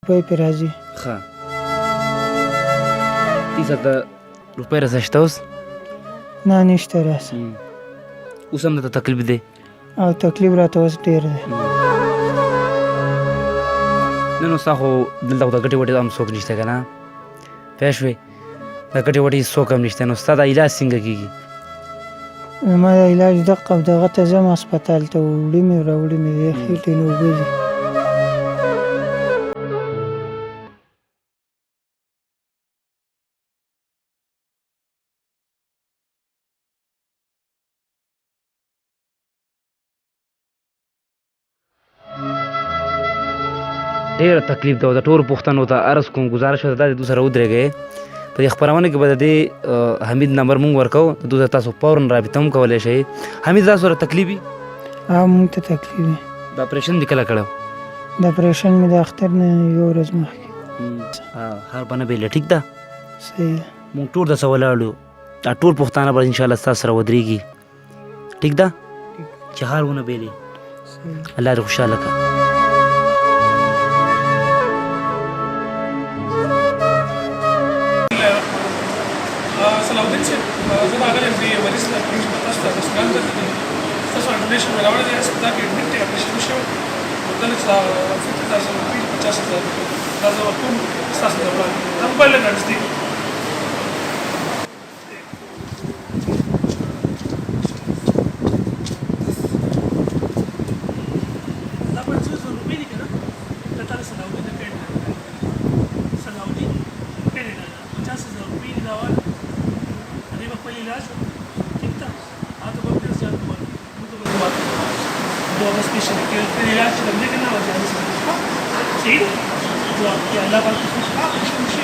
روپۍ پې راځي. ښه 30,000 روپۍ راسره شته اوس؟ نه نشته راسه. اوس هم درته تکلیف دی؟ او تکلیف راته اوس ډېر دی. نه نو ستا خو دلته خو د ګټې وټې هم څوک نشته که نه پوه شوې د ګټې وټې څوک هم نشته نو ستا دا علاج څنګه کېږي؟ زما د علاج دغه ته ځم هسپتال ته وړي مې راوړي مې دی خېټې نه اوبه دي. ډېره تکلیف ده او د ټولو پوښتنو ته عرض کوم ګزارش ورته دا د دوی سره ودرېږئ په دې خپرونه کې به د دې حمید نمبر مونږ ورکوو د دوی سره تاسو فوراً رابطه هم کولی شئ. حمید تاسو سره تکلیف وي؟ مونږ ته تکلیف وي. د اپریشن دې کله کړی؟ د اپریشن مې د اختر نه یوه ورځ مخکې. هر بنه بېله ټیک ده؟ صحیح ده. مونږ ټول درسره ولاړ یو دا ټول پوښتنه به انشاءالله ستاسو سره ودرېږي ټیک ده چې هر ونه بېلې الله دې خوشحاله کړه. صلاحالدین صاحب زه راغلی یم دې مریض ته تاسو ته رسټورانټ ته تاسو ډونیشن مې راوړی دی هسپتال کې اډمټ دی اپریشن وشوی کله چې دا 50,000 روپۍ 50,000 روپۍ دا زه ورکوم ستاسو ته وړاندې دا موبایل لږ نږدې دا 50,000 روپۍ دي که نه دا تا د صلاحالدین د پیډ نه صلاحالدین پیډ نه 50,000 روپۍ دي دا والا دې به خپل علاج ٹھیک ده هغه به ډېر زیات وایي موږ به دوا سپېشلټي کې علاج چې دې نه راځي صحیح ده الله پاک خوشحاله شي